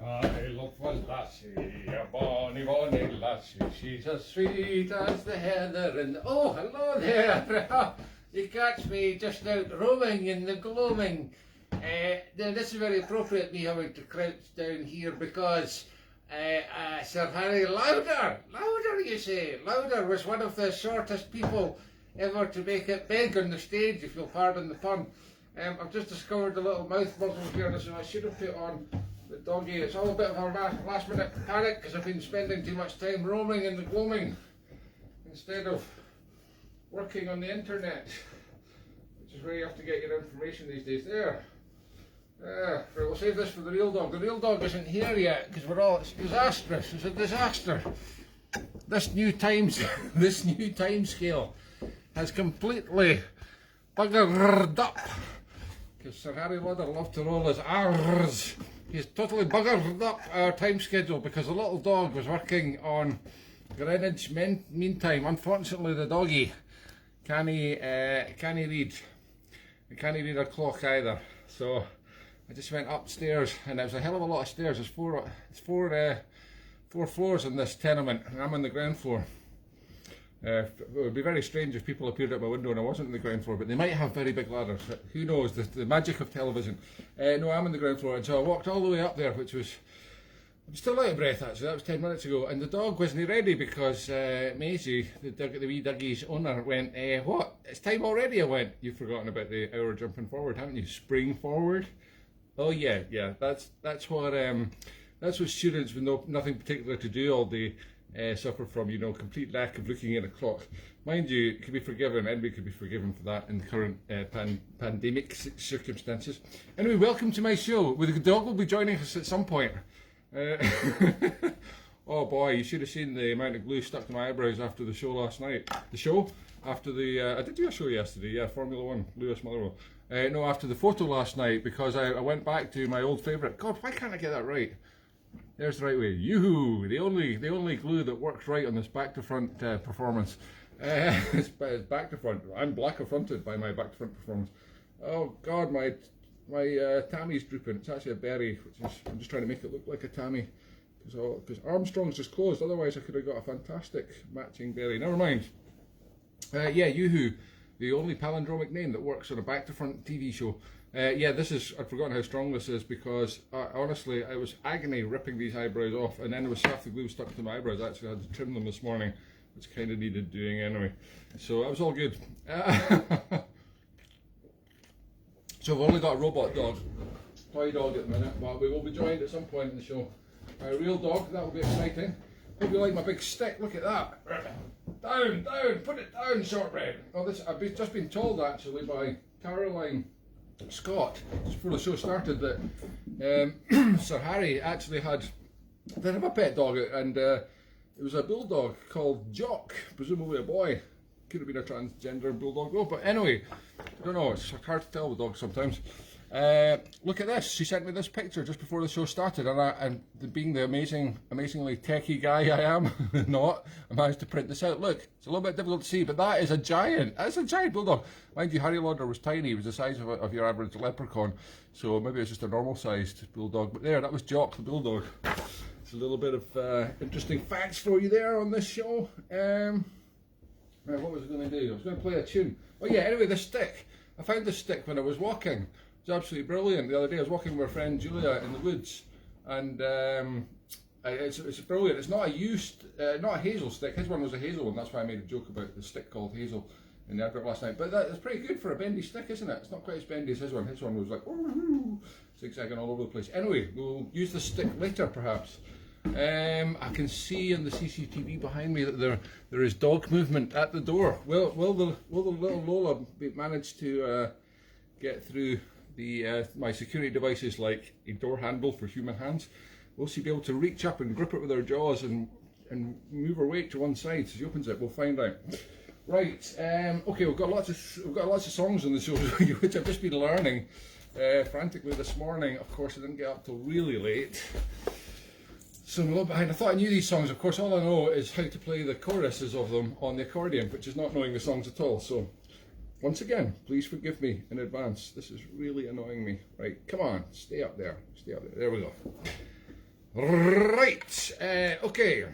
I love a lassie, a bonny, bonny lassie. She's as sweet as the heather and oh, hello there. You catch me just out roaming in the gloaming. Now this is very appropriate, me having to crouch down here because Sir Harry Lauder, you say, Lauder was one of the shortest people ever to make it big on the stage, if you'll pardon the pun. I've just discovered a little mouth muzzle here, so I should have put on the doggy. It's all a bit of a last minute panic because I've been spending too much time roaming in the gloaming instead of working on the internet, which is where you have to get your information these days. There. Right, we'll save this for the real dog. The real dog isn't here yet because it's disastrous. It's a disaster. This new time scale has completely buggered up because Sir Harry Lauder loved to roll his arrrrs. He's totally buggered up our time schedule because the little dog was working on Greenwich Mean Time. Unfortunately, the doggy can't read. He can't read a clock either. So I just went upstairs, and it was a hell of a lot of stairs. There's four floors in this tenement, and I'm on the ground floor. It would be very strange if people appeared at my window and I wasn't on the ground floor, but they might have very big ladders. Who knows, the magic of television. No, I'm on the ground floor, and so I walked all the way up there, which was, I'm still out of breath actually, that was 10 minutes ago, and the dog wasn't ready because Maisie, the wee doggy's owner, went, what, it's time already? I went, you've forgotten about the hour jumping forward, haven't you? Spring forward? Oh yeah, that's what students with nothing particular to do all day suffer from, you know, complete lack of looking at a clock. Mind you, it could be forgiven, and we could be forgiven for that in the current pandemic circumstances. Anyway, welcome to my show. The dog will be joining us at some point. Oh boy, you should have seen the amount of glue stuck to my eyebrows after the show last night. The show? After the, I did do a show yesterday, yeah, Formula 1, Lewis Motherwell. No, after the photo last night, because I went back to my old favourite. God, why can't I get that right? There's the right way. Yoo-hoo! The only glue that works right on this back to front performance. It's back to front. I'm black affronted by my back to front performance. Oh God, my tammy's drooping. It's actually a berry, which is, I'm just trying to make it look like a tammy, because Armstrong's just closed. Otherwise, I could have got a fantastic matching berry. Never mind. Yeah, Yoo-hoo, the only palindromic name that works on a back to front TV show. Yeah, this is, I'd forgotten how strong this is because honestly, I was agony ripping these eyebrows off, and then there was half the glue stuck to my eyebrows. I actually had to trim them this morning, which kind of needed doing anyway. So that was all good. So we've only got a robot dog, toy dog at the minute, but we will be joined at some point in the show by a real dog. That will be exciting. Hope you like my big stick. Look at that. Down, put it down, shortbread. Oh, this I've just been told actually by Caroline Scott, just before the show started, that Sir Harry actually had a bit of a pet dog, and it was a bulldog called Jock, presumably a boy. Could have been a transgender bulldog though, but anyway, I don't know, it's hard to tell with dogs sometimes. Look at this, she sent me this picture just before the show started, and being the amazingly techie guy I am, I managed to print this out. Look, it's a little bit difficult to see, but that's a giant bulldog. Mind you, Harry Lauder was tiny, he was the size of your average leprechaun, so maybe it's just a normal sized bulldog, but there, that was Jock the bulldog. It's a little bit of interesting facts for you there on this show. Right, what was I going to do? I was going to play a tune. Oh yeah, anyway, the stick. I found this stick when I was walking. It was absolutely brilliant. The other day I was walking with my friend Julia in the woods, and it's brilliant. It's not not a hazel stick. His one was a hazel one. That's why I made a joke about the stick called hazel in the advert last night. But it's pretty good for a bendy stick, isn't it? It's not quite as bendy as his one. His one was like zigzagging all over the place. Anyway, we'll use the stick later perhaps. I can see in the CCTV behind me that there is dog movement at the door. Will the little Lola manage to get through my security devices like a door handle for human hands? Will she be able to reach up and grip it with her jaws and move her weight to one side so she opens it? We'll find out. Right. Okay. We've got lots of songs on the show, which I've just been learning frantically this morning. Of course, I didn't get up till really late, so I'm a little behind. I thought I knew these songs. Of course, all I know is how to play the choruses of them on the accordion, which is not knowing the songs at all. So, once again, please forgive me in advance. This is really annoying me. Right, come on, stay up there. There we go. Right, okay.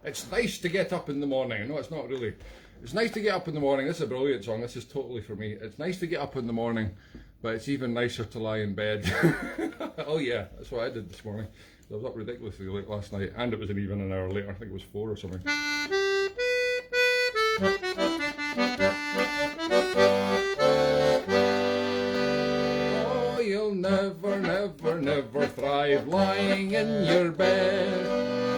It's nice to get up in the morning. No, it's not really. It's nice to get up in the morning. This is a brilliant song. This is totally for me. It's nice to get up in the morning, but it's even nicer to lie in bed. Oh yeah, that's what I did this morning. I was up ridiculously late last night, and it was even an hour later. I think it was 4 or something. Oh, you'll never, never, never thrive lying in your bed.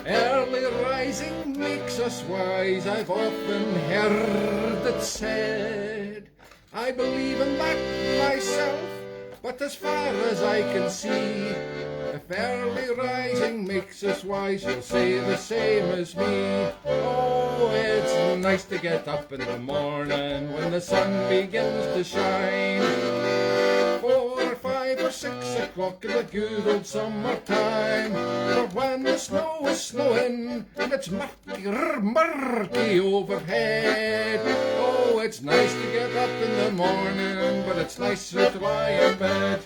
Early rising makes us wise, I've often heard it said. I believe in that myself, but as far as I can see, if early rising makes us wise, you'll say the same as me. Oh, it's nice to get up in the morning when the sun begins to shine. 4 or 5 or 6 o'clock in the good old summertime. For when the snow is snowing and it's murky overhead. Oh, it's nice to get up in the morning, but it's nicer to lie in bed.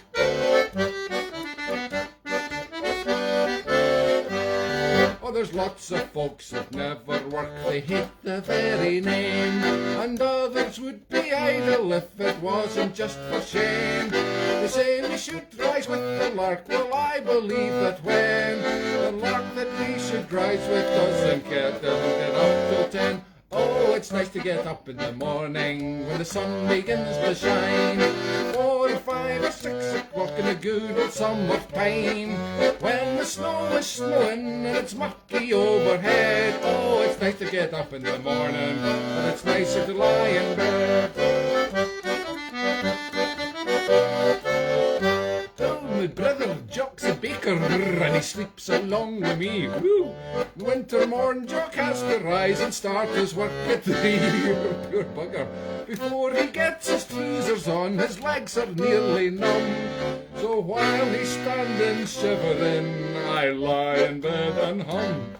Oh, there's lots of folks that never work, they hate the very name. And others would be idle if it wasn't just for shame. They say we should rise with the lark, well I believe that when the lark that we should rise with doesn't get up till 10. Oh, it's nice to get up in the morning when the sun begins to shine. 4 or 5 or 6 o'clock in the good old summertime. When the snow is snowing and it's mucky overhead. Oh, it's nice to get up in the morning, but it's nicer to lie in bed. My brother Jock's a baker and he sleeps along with me. Woo. Winter morn Jock has to rise and start his work at 3. Poor bugger. Before he gets his tweezers on, his legs are nearly numb. So while he's standing shivering, I lie in bed and hum.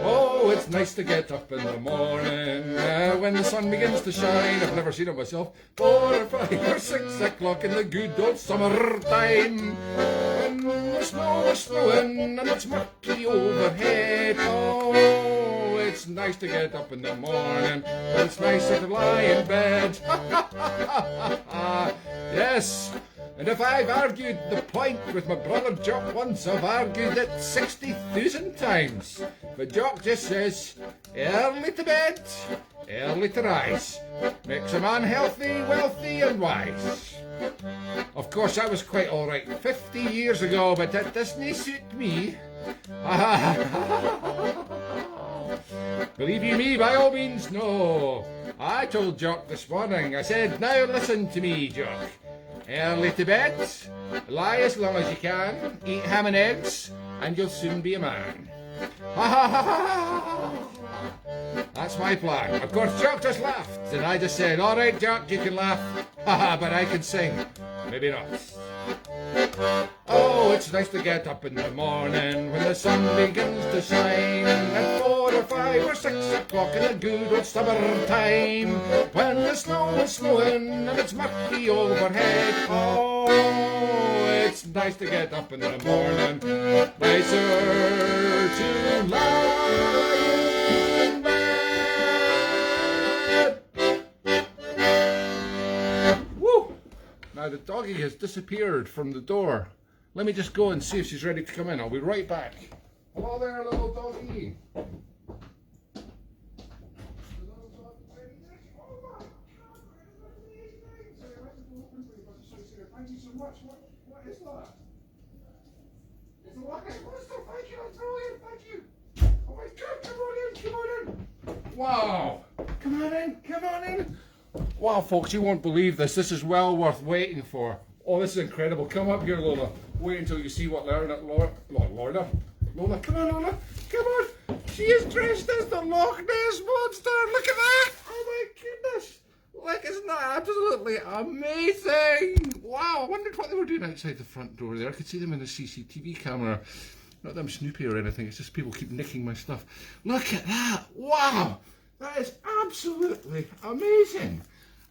Oh, it's nice to get up in the morning when the sun begins to shine. I've never seen it myself. 4 or 5 or 6 o'clock in the good old summertime. When the snow is snowing and it's murky overhead. Oh, it's nice to get up in the morning, but it's nicer to lie in bed. Yes. And if I've argued the point with my brother Jock once, I've argued it 60,000 times. But Jock just says, early to bed, early to rise. Makes a man healthy, wealthy and wise. Of course, that was quite alright 50 years ago, but that doesn't suit me. Believe you me, by all means, no. I told Jock this morning, I said, now listen to me, Jock. Early to bed, lie as long as you can, eat ham and eggs, and you'll soon be a man. That's my plan. Of course, Jock just laughed, and I just said, all right, Jock, you can laugh, but I can sing. Maybe not. Oh, it's nice to get up in the morning when the sun begins to shine. At 4 or 5 or 6 o'clock in the good old summertime. When the snow is snowing and it's murky overhead. Oh, it's nice to get up in the morning. Nicer to lie in bed. Woo! Now the doggy has disappeared from the door. Let me just go and see if she's ready to come in. I'll be right back. Hello there, little doggy. Thank you so much. What is that? It's a lucky monster. Thank you, that's brilliant. Thank you. Oh my God, come on in, come on in. Wow. Come on in, come on in. Wow, folks, you won't believe this. This is well worth waiting for. Oh, this is incredible. Come up here, Lola. Wait until you see what Lola, come on, Lola. Come on. She is dressed as the Loch Ness Monster. Look at that. Oh my goodness. Like, isn't that absolutely amazing? Wow, I wondered what they were doing outside the front door there. I could see them in the CCTV camera. Not that I'm snoopy or anything, it's just people keep nicking my stuff. Look at that. Wow. That is absolutely amazing.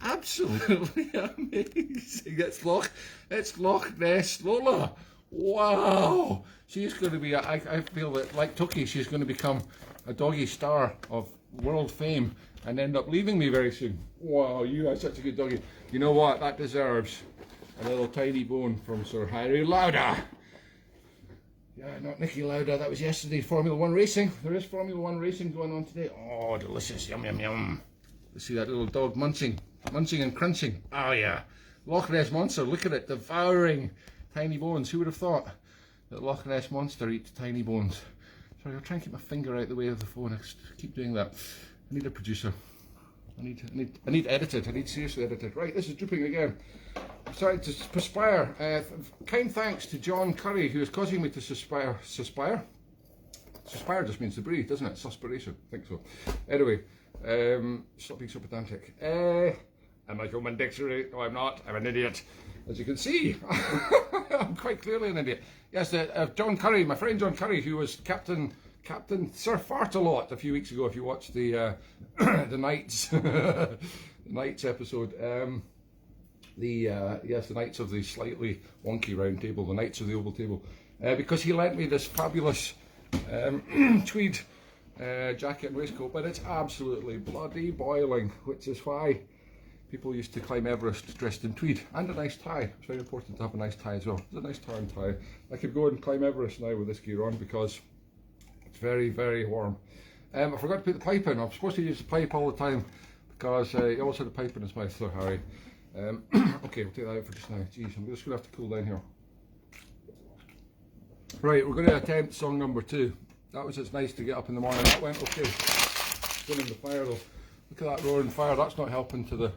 Absolutely amazing. It's Loch Ness Lola. Wow, she's going to be, I feel that like Tookie, she's going to become a doggy star of world fame and end up leaving me very soon. Wow, you are such a good doggy. You know what, that deserves a little tiny bone from Sir Harry Lauder. Yeah, not Nike Lauda, that was yesterday. Formula 1 racing. There is Formula 1 racing going on today. Oh, delicious, yum yum yum. Let's see that little dog munching and crunching. Oh yeah. Loch Ness Monster, look at it, devouring tiny bones. Who would have thought that Loch Ness Monster eats tiny bones? Sorry, I'll try and keep my finger out the way of the phone. I keep doing that. I need a producer. I need edited. I need seriously edited. Right, this is drooping again. I'm starting to perspire. Kind thanks to John Curry, who is causing me to suspire. Suspire? Suspire just means to breathe, doesn't it? Suspiration. I think so. Anyway, stop being so pedantic. I'm a human dictionary. No, I'm not. I'm an idiot. As you can see, I'm quite clearly an idiot. Yes, John Curry, my friend John Curry, who was Captain Sir Fart-a-lot a few weeks ago. If you watched the the Knights the Knights episode, yes, the Knights of the slightly wonky round table, the Knights of the oval table, because he lent me this fabulous tweed jacket and waistcoat, but it's absolutely bloody boiling, which is why people used to climb Everest dressed in tweed, and a nice tie. It's very important to have a nice tie as well. It's a nice tie and tie. I could go and climb Everest now with this gear on because it's very, very warm. I forgot to put the pipe in. I'm supposed to use the pipe all the time because he always had a pipe in his mouth, so Harry. Okay, we'll take that out for just now. Jeez, I'm just going to have to cool down here. Right, we're going to attempt song number 2. That was just nice to get up in the morning. That went okay. Still in the fire though. Look at that roaring fire. That's not helping to the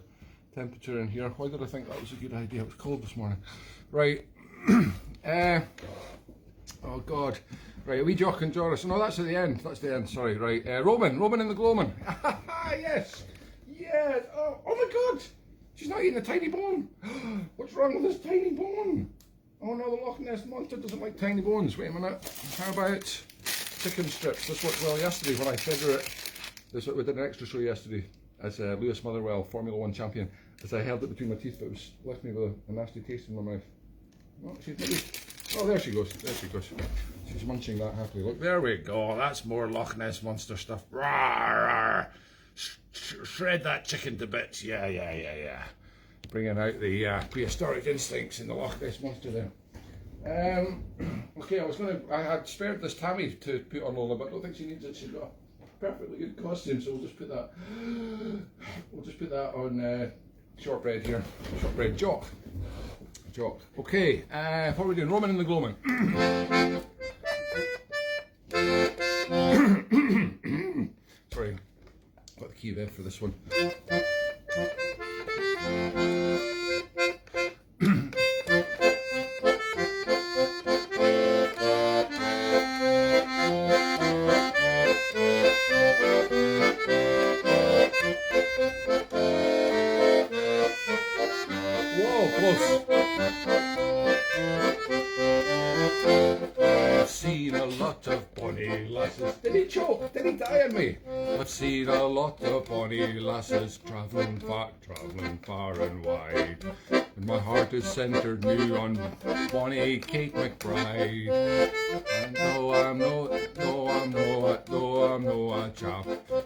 temperature in here. Why did I think that was a good idea? It was cold this morning. Right. Oh God. Right, Wee Deoch and Doris. No, that's at the end. That's the end. Sorry. Right. Roamin and the Gloamin. Yes. Yes. Oh my God. She's not eating a tiny bone. What's wrong with this tiny bone? Oh no, the Loch Ness Monster doesn't like tiny bones. Wait a minute. How about chicken strips? This worked well yesterday when I fed her it. We did an extra show yesterday as Lewis Motherwell, Formula 1 champion, as I held it between my teeth, but it was left me with a nasty taste in my mouth. Oh, there she goes. There she goes. She's munching that happily. Look, there we go. That's more Loch Ness Monster stuff. Rrrr. Shred that chicken to bits. Yeah. Bringing out the prehistoric instincts in the Loch Ness Monster there. Okay, I had spared this Tammy to put on Lola, but I don't think she needs it. She's got a perfectly good costume, so we'll just put that on shortbread here. Shortbread Jock. Okay, what are we doing? Roamin and the Gloamin. Sorry, got the key of F for this one. Whoa, close. I've seen a lot of bonny lasses. Did he choke? Did he die on me? I've seen a lot of bonny lasses travelling far and wide. And my heart is centred new on bonny Kate McBride. And though I'm no a chap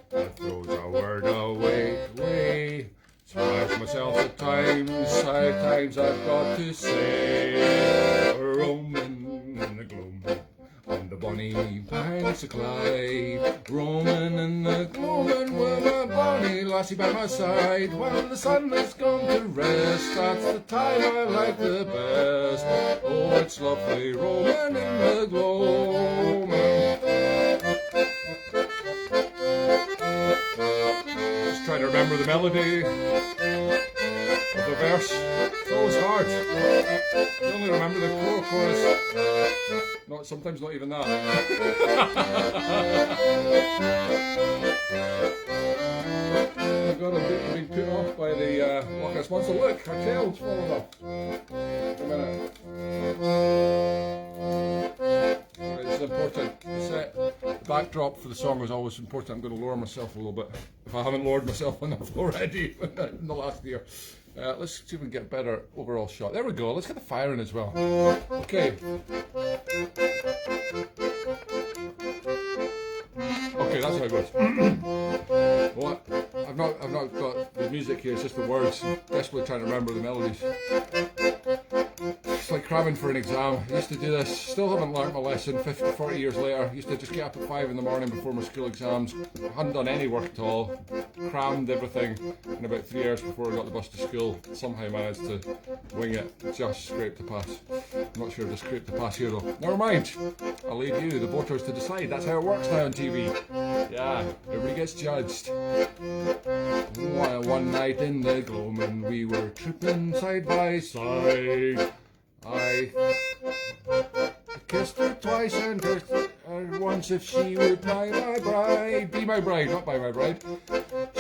that throws a word away. Surprise myself at times I've got to say, Roamin and the Gloamin on the bonny banks of Clyde. Roamin and the Gloamin with a bonny lassie by my side. When the sun has gone to rest, that's the time I like the best. Oh, it's lovely, Roamin and the Gloamin. Just try to remember the melody of the verse. It's always hard. You only remember the chorus. Sometimes not even that. I'm being put off by the Loch Ness Monster. Look, her tail's falling off. Wait a minute. Right, this is important. The backdrop for the song is always important. I'm going to lower myself a little bit, if I haven't lowered myself enough already in the last year. Let's see if we can get a better overall shot. There we go. Let's get the fire in as well. Okay. Okay, that's how it goes. What? I've not got the music here, it's just the words. I'm desperately trying to remember the melodies. It's like cramming for an exam. I used to do this, still haven't learnt my lesson 40 years later. I used to just get up at 5 in the morning before my school exams. I hadn't done any work at all. Crammed everything in about 3 hours before I got the bus to school. Somehow managed to wing it, just scraped the pass. I'm not sure if I scraped the pass here though. Never mind. I'll leave you, the voters, to decide. That's how it works now on TV. Yeah, everybody gets judged. One night in the Gloamin, we were tripping side by side. I kissed her twice and cursed her once if she would be my bride. Be my bride, not by my bride.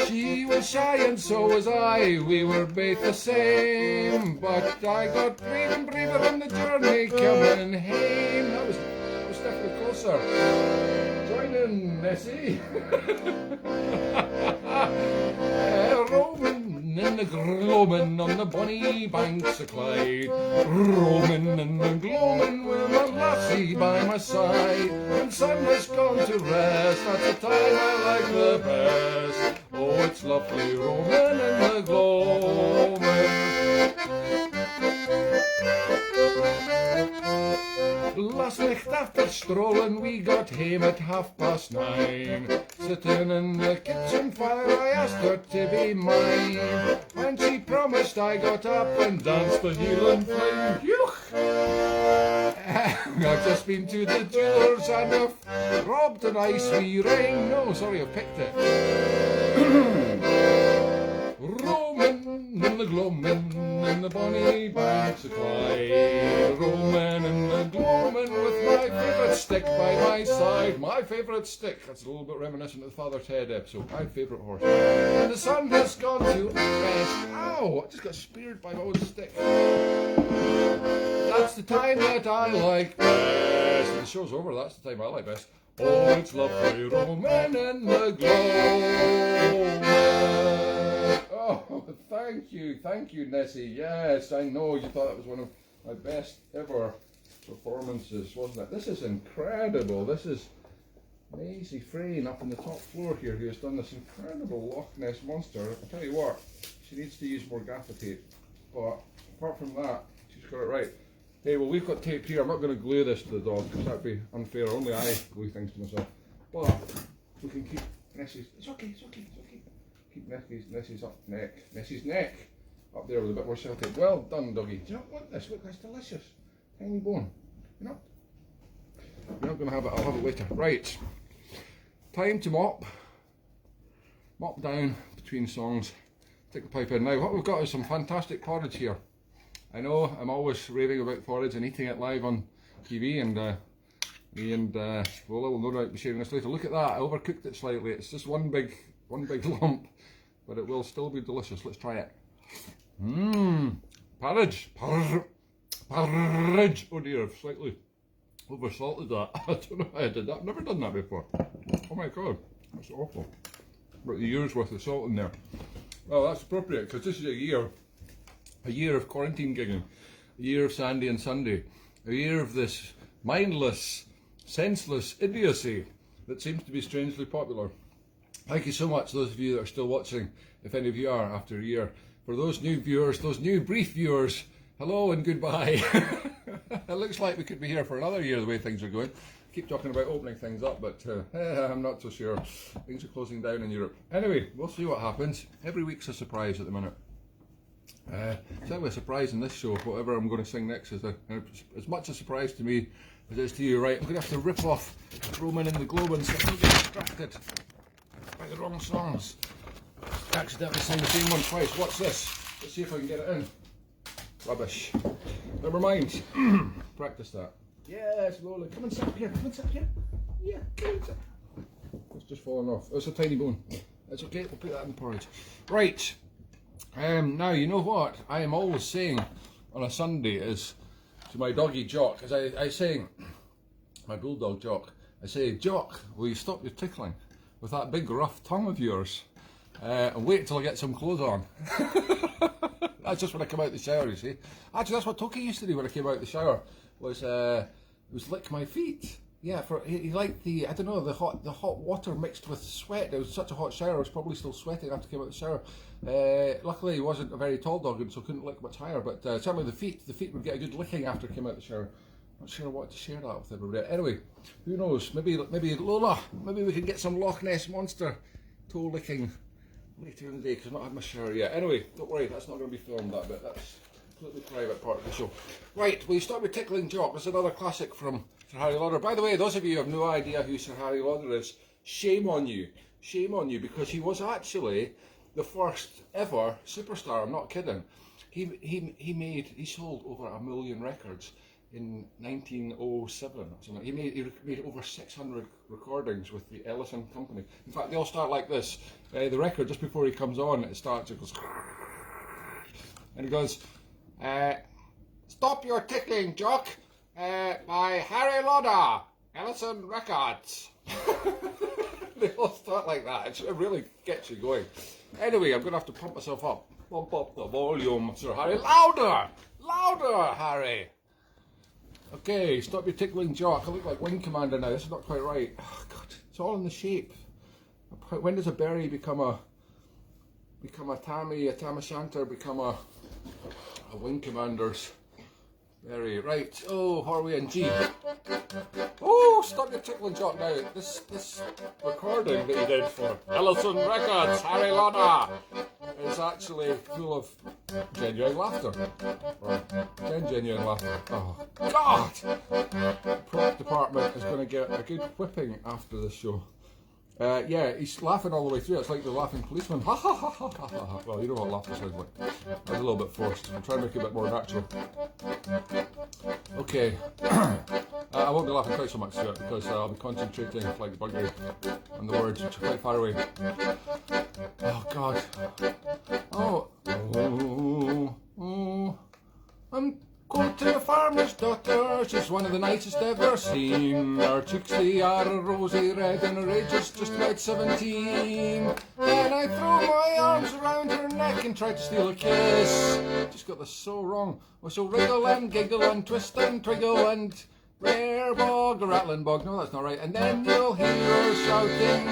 She was shy and so was I. We were both the same, but I got brave and braver on the journey coming home. That was definitely closer. Join in, Nessie. Roamin in the Gloamin on the bonny banks of Clyde. Roamin in the Gloamin with my Lassie by my side. When sun has gone to rest, that's the time I like the best. Oh, it's lovely roaming in the Gloamin. Last night after strolling, we got home at 9:30. Sitting in the kitchen fire, I asked her to be mine. When she promised, I got up and danced the heel and fling. I've just been to the jewellers and I've robbed a nice wee ring. No, sorry, I picked it. Roamin in the Gloamin in the bonny banks of Clyde. Roamin in the Gloamin with my favourite stick by my side. My favourite stick. That's a little bit reminiscent of the Father Ted episode. My favourite horse. And the sun has gone to rest. Ow! I just got speared by my own stick. That's the time that I like best. The show's over, that's the time I like best. Oh, it's lovely roaming in the Gloamin. Oh, thank you, Nessie. Yes, I know you thought it was one of my best ever performances, wasn't it? This is incredible. This is Maisie Frayne up on the top floor here, who has done this incredible Loch Ness monster. I'll tell you what, she needs to use more gaffer tape, but apart from that, she's got it right. Hey, well, we've got tape here. I'm not going to glue this to the dog because that'd be unfair. Only I glue things to myself. But we can keep Nessie's. It's okay. Keep Nessie's neck up there with a bit more sellotape. Well done, doggy. Do you not want this? Look, that's delicious. Tiny bone. You're not going to have it. I'll have it later. Right. Time to mop. Mop down between songs. Take the pipe in. Now, what we've got is some fantastic porridge here. I know I'm always raving about porridge and eating it live on TV, and me and Lola will no doubt be sharing this later. Look at that, I overcooked it slightly. It's just one big lump, but it will still be delicious. Let's try it. Porridge. Porridge. Oh dear, I've slightly oversalted that. I don't know how I did that. I've never done that before. Oh my god, that's awful. About a year's worth of salt in there. Well, that's appropriate because this is a year of quarantine gigging, a year of Sandy and Sunday, a year of this mindless, senseless idiocy that seems to be strangely popular. Thank you so much, those of you that are still watching, if any of you are after a year. For those new viewers, those new brief viewers, hello and goodbye. It looks like we could be here for another year the way things are going. Keep talking about opening things up, but I'm not so sure. Things are closing down in Europe. Anyway, we'll see what happens. Every week's a surprise at the minute. It's actually a surprise in this show. Whatever I'm going to sing next is as much a surprise to me as it is to you. Right, I'm going to have to rip off Roamin in the Gloamin so I don't get distracted by the wrong songs. I accidentally sang the same one twice. What's this? Let's see if I can get it in. Rubbish. Never mind. Practice that. Yes, Lola, come and sit up here. Come and sit up here. Yeah, come and sit. It's just fallen off. It's a tiny bone. It's okay. We'll put that in the porridge. Right. Now, you know what I am always saying on a Sunday is to my doggy Jock, as I say, my bulldog Jock, I say, Jock, will you stop your tickling with that big rough tongue of yours and wait till I get some clothes on. That's just when I come out the shower, you see. Actually, that's what Toki used to do when I came out the shower, was It was lick my feet. Yeah, he liked the, I don't know, the hot water mixed with sweat. It was such a hot shower, I was probably still sweating after I came out of the shower. Luckily he wasn't a very tall dog and so couldn't lick much higher, but certainly the feet would get a good licking after I came out of the shower. Not sure I wanted to share that with everybody. Anyway, who knows, maybe Lola, maybe we can get some Loch Ness Monster toe licking later in the day, because I've not had my shower yet. Anyway, don't worry, that's not going to be filmed, that bit, that's a completely private part of the show. Right, will you start with Tickling Jock? That's another classic from Sir Harry Lauder. By the way, those of you who have no idea who Sir Harry Lauder is, shame on you, because he was actually the first ever superstar. I'm not kidding. He sold over 1 million records in 1907 or something. He made over 600 recordings with the Ellison Company. In fact, they all start like this. The record, just before he comes on, it goes, and he goes, "Stop your tickling, Jock, by Harry Lauder, Ellison Records." They all start like that. It really gets you going. Anyway, I'm going to have to pump myself up. Pump up the volume, Sir Harry. Louder! Louder, Harry! Okay, stop your tickling, Jock. I look like Wing Commander now. This is not quite right. Oh, God, it's all in the shape. When does a berry become a Tammy, a Tam O'Shanter become a Wing Commander's berry? Right. Oh, how are we in G? Oh, stop your tickling, Jock now. This recording that he did for Ellison Records, Harry Lauder, is actually full of genuine laughter. Or genuine laughter. Oh, God! The prop department is going to get a good whipping after this show. Yeah, he's laughing all the way through. It's like the laughing policeman. Ha ha ha ha ha ha. Well, you know what laughter sounds like. That's a little bit forced. I'll try and make it a bit more natural. Okay. I won't be laughing quite so much through it because I'll be concentrating like buggery on the words, which are quite far away. Oh, God. I'm going to a farmer's daughter, she's one of the nicest ever seen. Her cheeks they are rosy red and her age is just about 17. And I throw my arms around her neck and try to steal a kiss. Just got this so wrong. Oh, so wriggle and giggle and twist and twiggle and rare bog, a rattling bog. No, that's not right. And then you'll hear her shouting,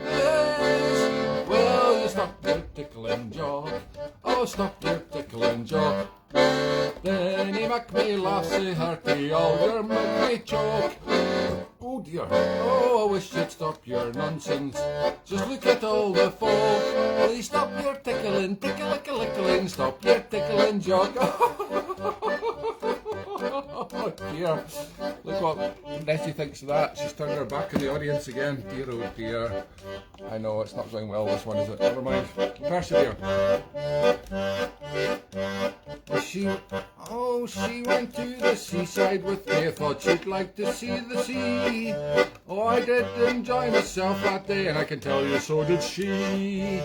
yes, will you stop your tickling, Jock? Oh, stop your tickling, Jock. Then he make me laugh so hearty, all your make me choke. Oh dear, oh I wish you'd stop your nonsense. Just look at all the folk. Will you stop your tickling, tickle-ickle-ickling, stop your tickling, Jock. Oh dear, look what Nessie thinks of that. She's turned her back on the audience again. Dear oh dear. I know it's not going well, this one, is it? Never mind. Persevere. She went to the seaside with me. I thought she'd like to see the sea. Oh, I did enjoy myself that day, and I can tell you so did she.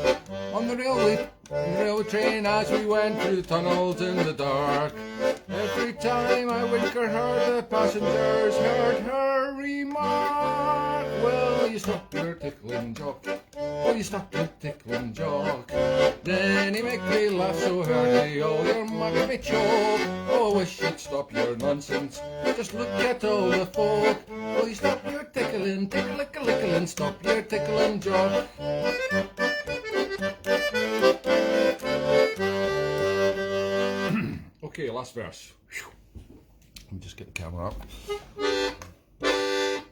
On the railway train as we went through the tunnels in the dark, every time I winker her, the passengers heard her remark, will you stop your tickling, Jock? Will you stop your tickling, Jock? Then he make me laugh so hearty, oh, you're making me choke. Oh, I wish you'd stop your nonsense. Just look at all the folk. Will you stop your tickling, tickle-ickle-ickling, stop your tickling, Jock? Okay, last verse. Let me just get the camera up.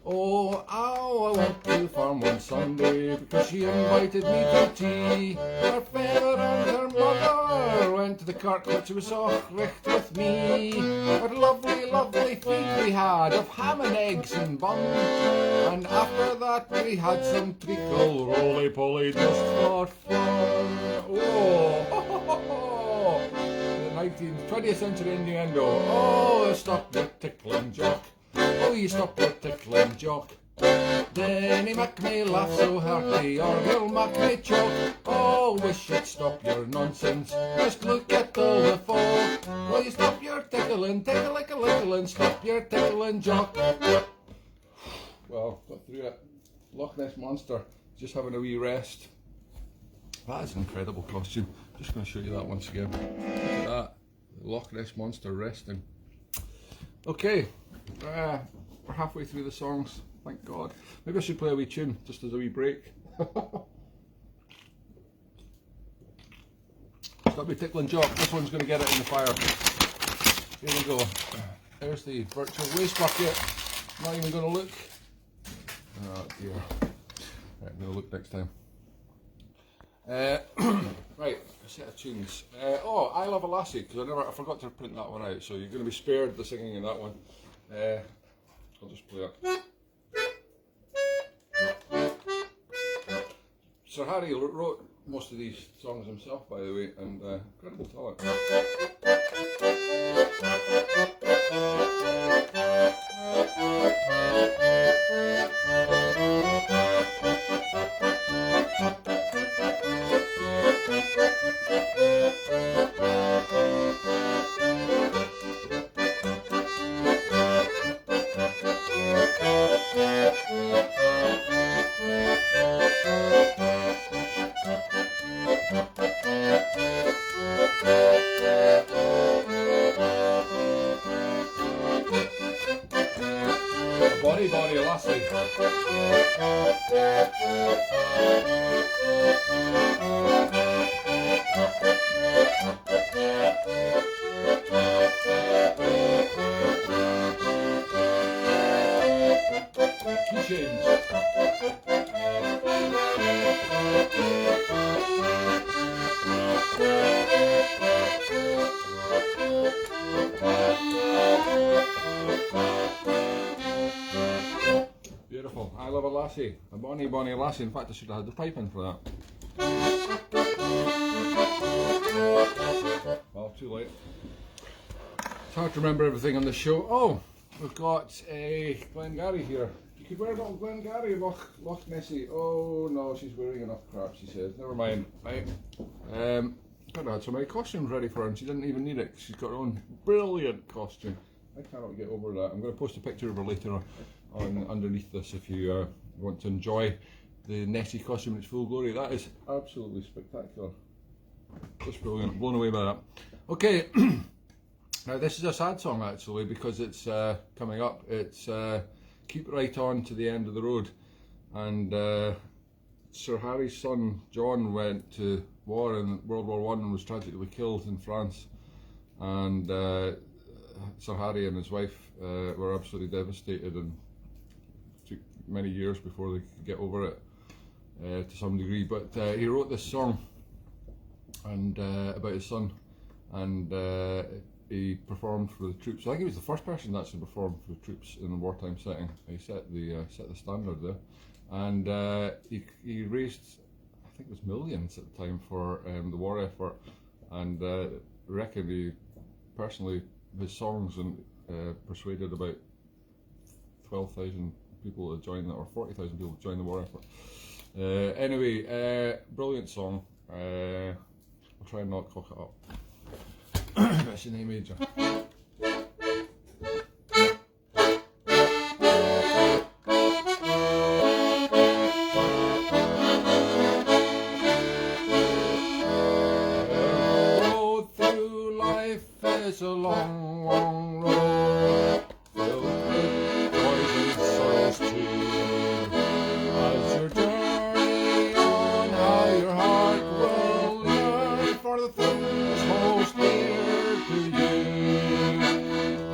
Oh, I went to the farm one Sunday because she invited me to tea. Her father and her mother went to the kirk, which was so richt with me. What lovely, lovely feed we had of ham and eggs and bun. And after that we had some treacle, roly-poly just for fun. Oh, the 20th century innuendo. Oh, stop your tickling, Jock. Oh, you stop your tickling, Jock. Then he make me laugh so hearty, or he'll make me choke. Oh, wish you'd stop your nonsense. Just look at all the folk. Will you stop your tickling, tickle-ickle-ickling, stop your tickling, Jock? Well, got through it. Loch Ness Monster, just having a wee rest. That is an incredible costume. Just going to show you that once again. Look at that. The Loch Ness Monster resting. Okay. we're halfway through the songs, thank God. Maybe I should play a wee tune, just as a wee break. Stop me tickling Jock, this one's going to get it in the fire. Here we go. There's the virtual waste bucket. Not even going to look. Oh dear. Right, I'm going to look next time. Right, a set of tunes. Oh, I Love a Lassie, because I forgot to print that one out, so you're going to be spared the singing in that one. I'll just play it. Sir Harry wrote most of these songs himself, by the way, and incredible talent. Body Lassie. Keychains. Beautiful. I Love a Lassie. A bonny lassie. In fact, I should have had the pipe in for that. Well, too late. It's hard to remember everything on the show. Oh, we've got Glengarry here. You could wear it on Glengarry, Loch Nessie. Oh no, she's wearing enough crap, she says. Never mind. Right. Could have had so many costumes ready for her and she didn't even need it. She's got her own brilliant costume. I cannot get over that. I'm going to post a picture of her later on underneath this if you want to enjoy the Nessie costume in its full glory. That is absolutely spectacular. Just brilliant. Blown away by that. Okay. Now this is a sad song actually because it's coming up. It's Keep Right On to the End of the Road, and Sir Harry's son John went to war in World War I and was tragically killed in France, and Sir Harry and his wife were absolutely devastated and took many years before they could get over it to some degree, but he wrote this song and about his son, and he performed for the troops. I think he was the first person that actually performed for the troops in a wartime setting. He set the standard there, and he raised, I think it was millions at the time for the war effort, and I reckon he personally, his songs and persuaded about 12,000 people to join that, or 40,000 people to join the war effort. Anyway, brilliant song. I'll try and not cock it up. That's your name, Major. Road through life is a long, long road, filled with joys and sorrows too. As your journey on, how your heart will yearn for the things most dear to you.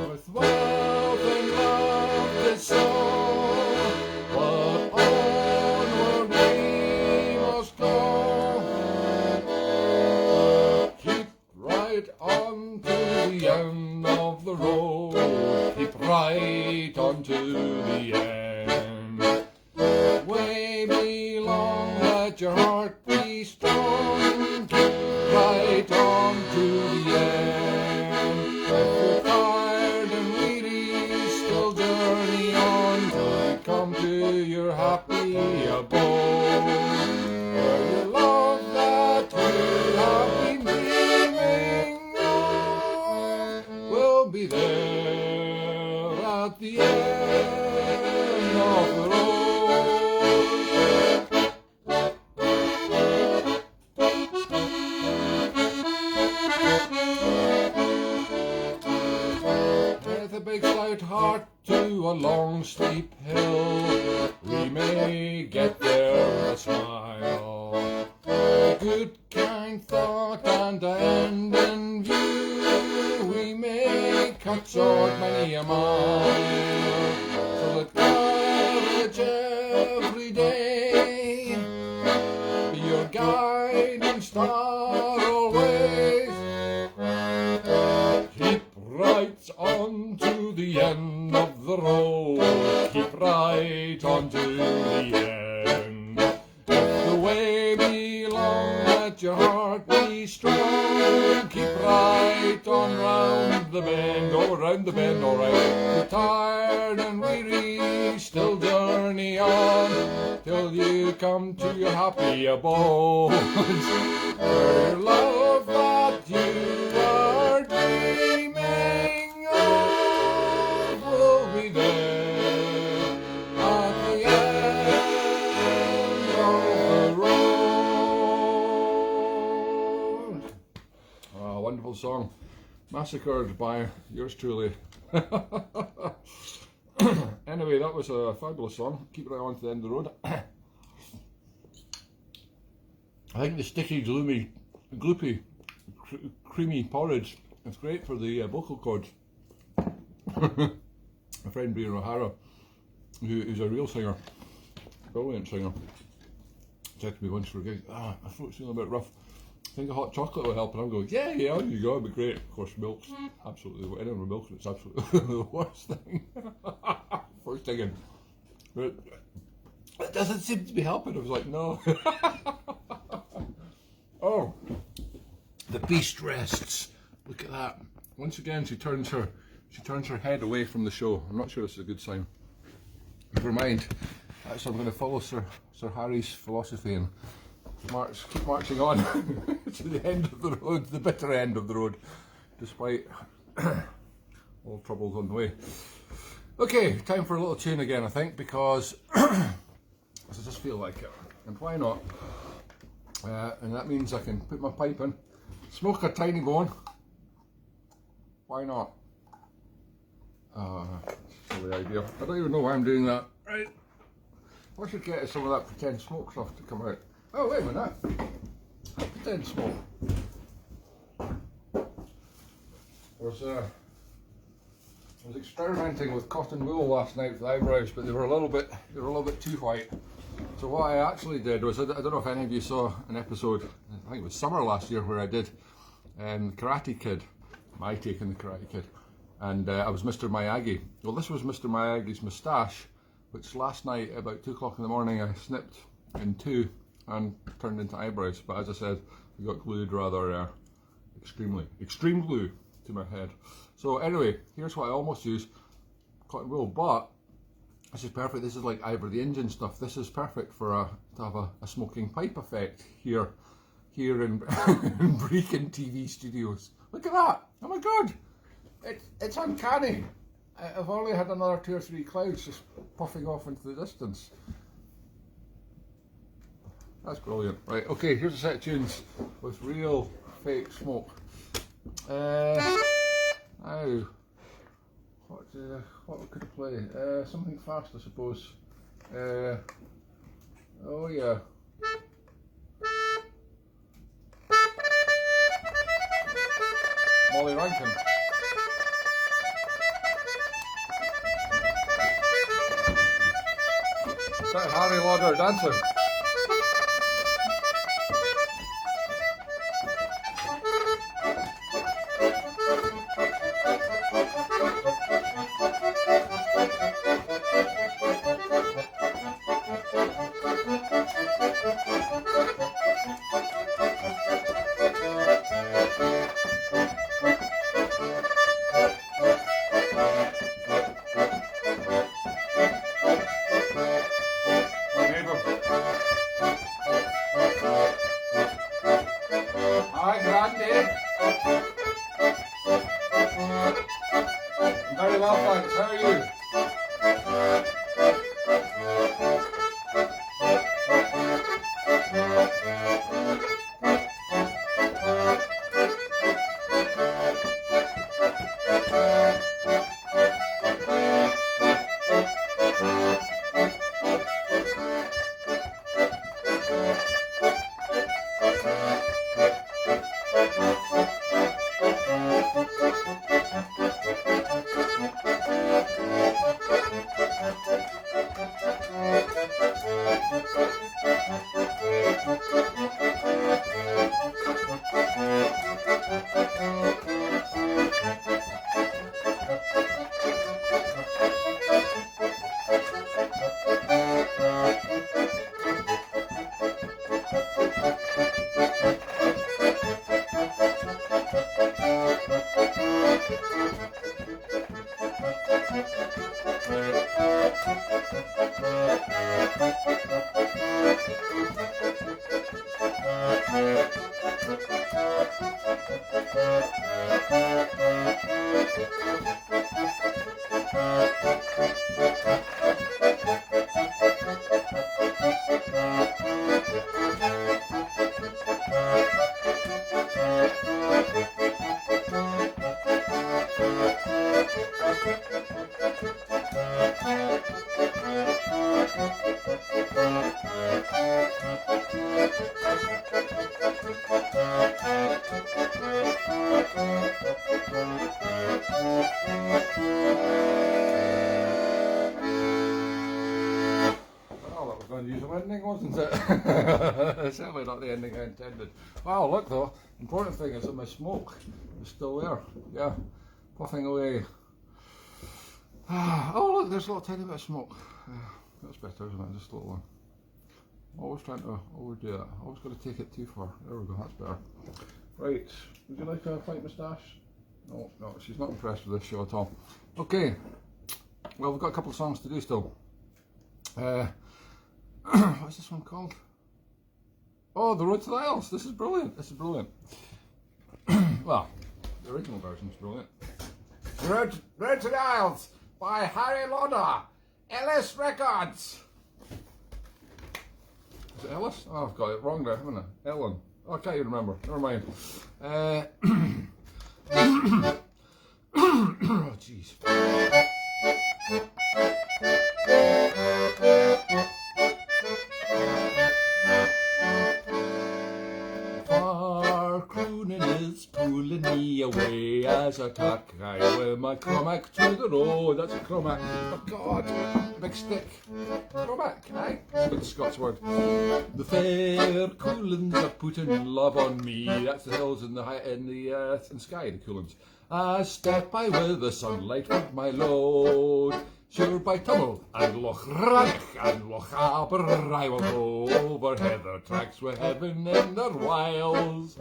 With wealth and love to sow, but onward we must go. Keep right on to the end of the road. Keep right on to the end. Way be long, let your heart be strong. Keep right on to the end. If you're tired and weary, still journey on till you come to your happy abode, where your love that you have been dreaming of will be there at the end of the road. With a big stout heart to a long steep hill, we may get there with a smile. A good kind thought and an end in view, we may cut short many a mile. So that courage every day be your guide and star always. Keep right on to the end of the road, keep right on to the end. If the way be long, let your heart be strong, keep right on round the bend, oh round the bend, alright. You're tired and weary, still journey on, till you come to your happy abode, where your love that you are dreaming of will be there at the end of the road. Oh, wonderful song. Massacred by yours truly. Anyway, that was a fabulous song. Keep right on to the end of the road. I think the sticky, gloopy, creamy porridge is great for the vocal cords. My friend Brian O'Hara, who's a real singer, brilliant singer, said to me once for a gig, my throat's feeling a bit rough. I think a hot chocolate will help, and I'm going, yeah, on you go, it'll be great. Of course, milk's absolutely, anyone with milk, it's absolutely the worst thing. First thing, but it doesn't seem to be helping. I was like, no. Oh, the beast rests. Look at that. Once again, she turns her head away from the show. I'm not sure this is a good sign. Never mind. So I'm going to follow Sir Harry's philosophy and keep marching on to the end of the road, the bitter end of the road, despite all troubles on the way. Okay, time for a little tune again, I think, because I just feel like it, and why not? And that means I can put my pipe in, smoke a tiny bone. Why not? Silly idea. I don't even know why I'm doing that. Right. What I should get is some of that pretend smoke stuff to come out. Oh, wait a minute. Pretend smoke. I was experimenting with cotton wool last night for the eyebrows, but they were a little bit too white. So what I actually did was, I don't know if any of you saw an episode, I think it was summer last year, where I did Karate Kid, my take on the Karate Kid, and I was Mr. Miyagi. Well, this was Mr. Miyagi's moustache, which last night about 2 o'clock in the morning I snipped in two and turned into eyebrows. But as I said, I got glued rather extreme glue to my head. So anyway, here's what I almost use, cotton wool, but this is perfect. This is like Ivor the Engine stuff. This is perfect for to have a smoking pipe effect here in Brechin TV studios. Look at that! Oh my god! It's uncanny. I've only had another 2 or 3 clouds just puffing off into the distance. That's brilliant. Right, okay, here's a set of tunes with real fake smoke. Now, what could I play? Something fast, I suppose. Oh yeah. Molly Rankin. Is that Harry Lauder dancing? Unusual ending, wasn't it? Certainly not the ending I intended. Wow, look though, important thing is that my smoke is still there. Yeah, puffing away. Oh look, there's a little tiny bit of smoke. That's better, isn't it? Just a little one. Always trying to overdo it. Always got to take it too far. There we go, that's better. Right, would you like a white moustache? No, no, she's not impressed with this show at all. Okay, well we've got a couple of songs to do still. What's this one called? Oh, The Road to the Isles. This is brilliant. This is brilliant. Well, the original version is brilliant. Road to the Isles by Harry Lauder, Ellis Records. Is it Ellis? Oh, I've got it wrong there, haven't I? Ellen. Oh, I can't even remember. Never mind. Oh, jeez. Pulling me away as I tack I with my cromac to the road. That's a cromac. Oh God, a big stick. Cromac, aye? It's a bit of a Scots word. The fair coolins are putting love on me. That's the hills in the sky, the coolins. As step I with the sunlight with my load. Sure by Tummel and Loch Rannoch and Loch Arrrrs I will go over heather tracks with heaven in their wilds.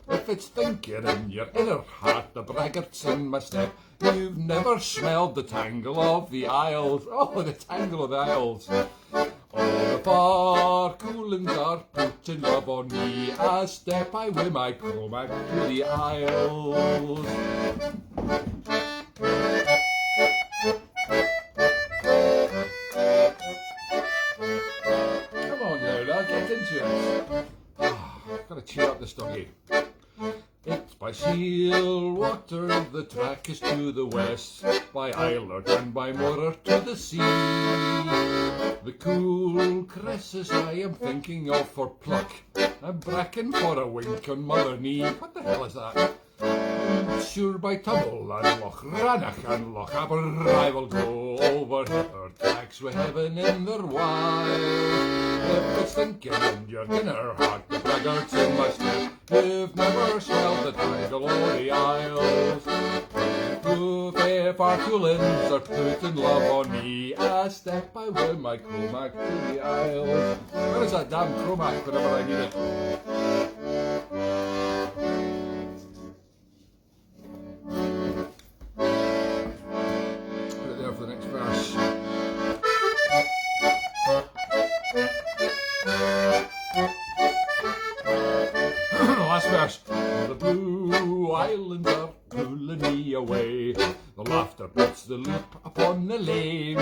If it's thinking in your inner heart the braggarts in my step, you've never smelled the tangle of the Isles. Oh, the tangle of the Isles. Oh, the far coolins are putting love on me as step I with my cromac to the Isles. Come on now, I'll get into it. Gotta cheer up this doggy. It's by Seal Water, the track is to the west, by Eilert and by Morror to the sea. The cool cresses I am thinking of for pluck, and bracken for a wink on Mother Knee. What the hell is that? Sure by Tummel and Loch Rannoch and Loch Arrrrs I will go over heather tracks with heaven in their wild. If it's thinking in your inner heart the braggarts in my step, you've never smelled the tangle of the Isles. Two fair far coolins are putting love on me as step I with my cromac to the Isles. Where is that damn cromac whenever I need it? The blue islands are pulling me away. The laughter puts the loop upon the lane.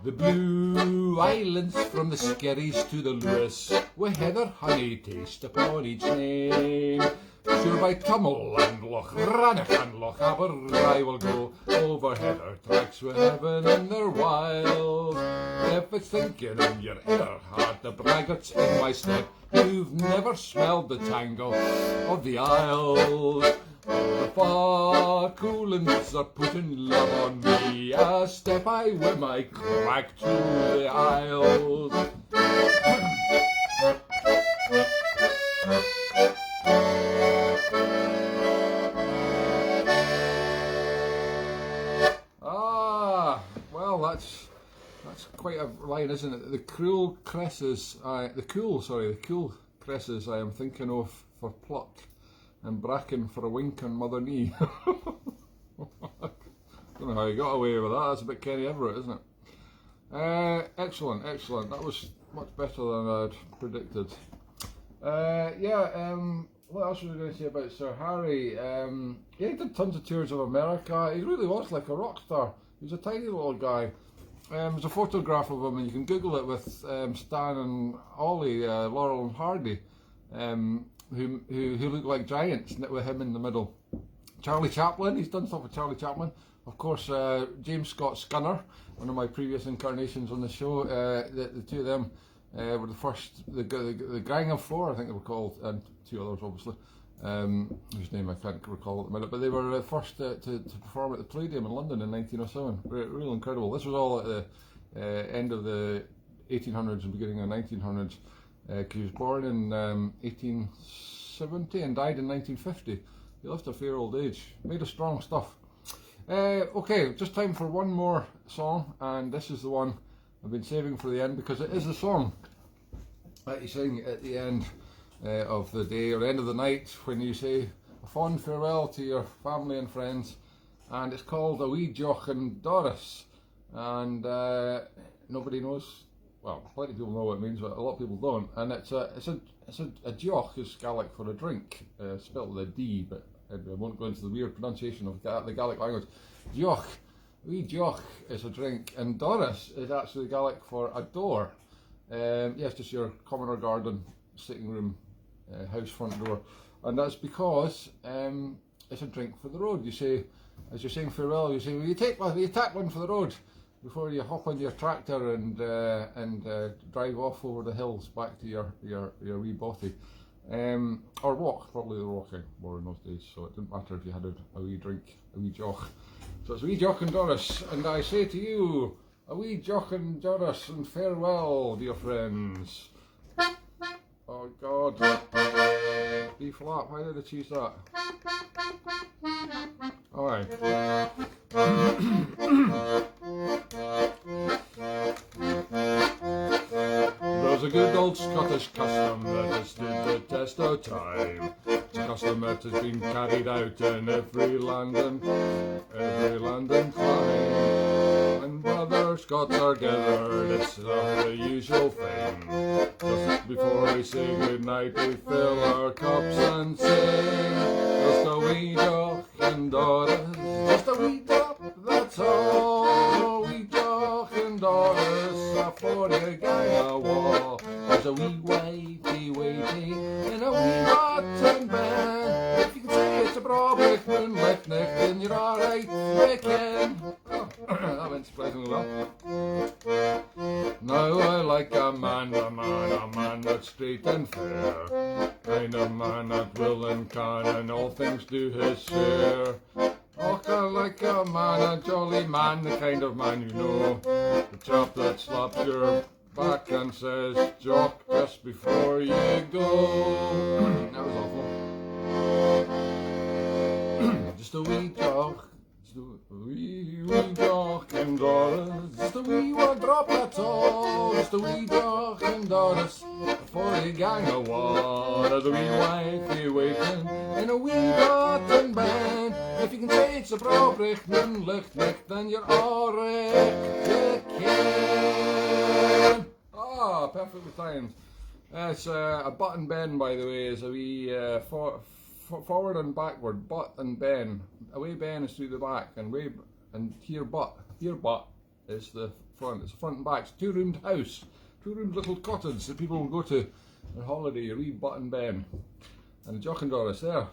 The blue islands from the Skerries to the Lewis, with heather honey taste upon each name. Sure by Tummel and Loch Rannoch and Loch Arrrrs I will go over heather tracks with heaven in their wild. If it's thinking in your inner heart the braggarts in my step, you've never smelled the tangle of the Isles. Oh, the far coolins are putting love on me as step I with my cromac to the Isles. Well, that's quite a line, isn't it? The cool cresses I am thinking of for pluck, and bracken for a wink on Mother Knee. Don't know how he got away with that. That's a bit Kenny Everett, isn't it? Excellent, excellent. That was much better than I'd predicted. What else was I going to say about Sir Harry? Yeah, he did tons of tours of America. He really was like a rock star. He was a tiny little guy. There's a photograph of him, and you can Google it, with Stan and Ollie, Laurel and Hardy, who look like giants with him in the middle. Charlie Chaplin, he's done stuff with Charlie Chaplin. Of course, James Scott Scunner, one of my previous incarnations on the show. The two of them were the first, the Gang of Four, I think they were called, and two others obviously, whose name I can't recall at the minute, but they were the first to perform at the Palladium in London in 1907. Real incredible. This was all at the end of the 1800s and beginning of the 1900s. He was born in 1870 and died in 1950. He lived a fair old age, made of strong stuff. Okay, just time for one more song, and this is the one I've been saving for the end, because it is the song that you sing at the end of the day or the end of the night, when you say a fond farewell to your family and friends, and it's called A Wee Deoch and Doris, and nobody knows. Well, plenty of people know what it means, but a lot of people don't. And it's a Jock is Gaelic for a drink, spelled with a D, but I won't go into the weird pronunciation of the Gaelic language. Jock, Wee Deoch is a drink, and Doris is actually Gaelic for a door. Yes, just your common or garden, sitting room, house front door, and that's because it's a drink for the road. You say, as you're saying farewell, you say, will you take one for the road, before you hop on your tractor and drive off over the hills back to your wee bothy. Or walk, probably the walking more in those days, so it didn't matter if you had a wee drink, a wee Jock. So it's a wee Jock and Doris, and I say to you, a wee Jock and Doris, and farewell, dear friends. Oh God, B flat, why did I choose that? Alright. There's a good old Scottish custom that has stood the test of time. It's a custom that has been carried out in every land and clime. When brother Scots are gathered, it's the usual thing. Just before we say goodnight, we fill our cups and sing. Just a wee Jock and Doris, just a wee drop, that's all. A wee Jock and Doris, for you gang a wall. There's a wee wifey waiting in a wee rotten bed. If you can say it's a broblich moonlit night, then you're alright, you can. Oh, that went surprisingly well. Now I like a man that's straight and fair, kind of man that will and can, and all things do his share. Oh, I like a man, a jolly man, the kind of man you know, the chap that slaps your back and says, Jock, just before you go. That was awful. Just a wee Jock, just a wee Jock and Doris, just a wee one drop, that's all. Just a wee Jock and Doris, before you gang a war. There's a wee wifey waiting in a wee rotten bed. If you can say it's a broblich moonlicht night, then you're alright, you can. Ah, perfectly timed. It's a butt and bend, by the way, is a wee forward and backward, butt and bend. Away bend is through the back, and here butt is the front. It's the front and back. It's a two-roomed house, two-roomed little cottage that people will go to on holiday. A wee butt and bend. And Jock and Doris, there.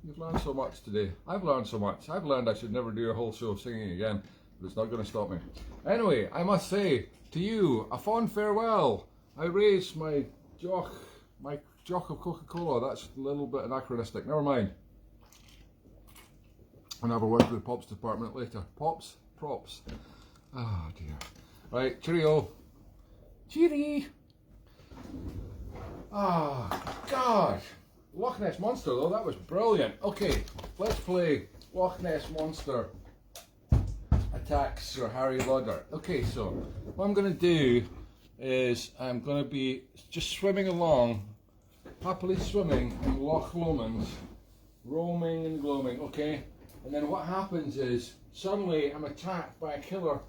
You've learned so much today. I've learned so much. I've learned I should never do a whole show of singing again, but it's not going to stop me. Anyway, I must say to you a fond farewell. I raise my Jock of Coca-Cola. That's a little bit anachronistic. Never mind. I'll have a word with the Pops department later. Pops? Props. Oh dear. Right, cheerio. Cheery. Ah, God. Loch Ness Monster though, that was brilliant. Okay, let's play Loch Ness Monster attacks Sir Harry Lauder. Okay, so what I'm going to do is I'm going to be just swimming along, happily swimming in Loch Lomond, roaming and gloaming. Okay, And then what happens is, suddenly I'm attacked by a killer.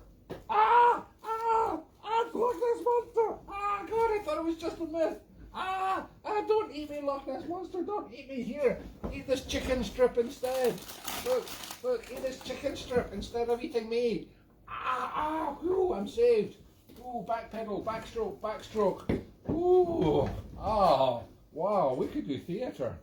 Ah! Ah! Ah! Loch Ness Monster! Ah! God, I thought it was just a myth. Ah! Ah! Don't eat me, Loch Ness Monster! Don't eat me here! Eat this chicken strip instead! Look! Look! Eat this chicken strip instead of eating me! Ah! Ah! Whew! I'm saved! Ooh! Back pedal! Backstroke! Backstroke! Ooh! Ah! Wow! We could do theatre.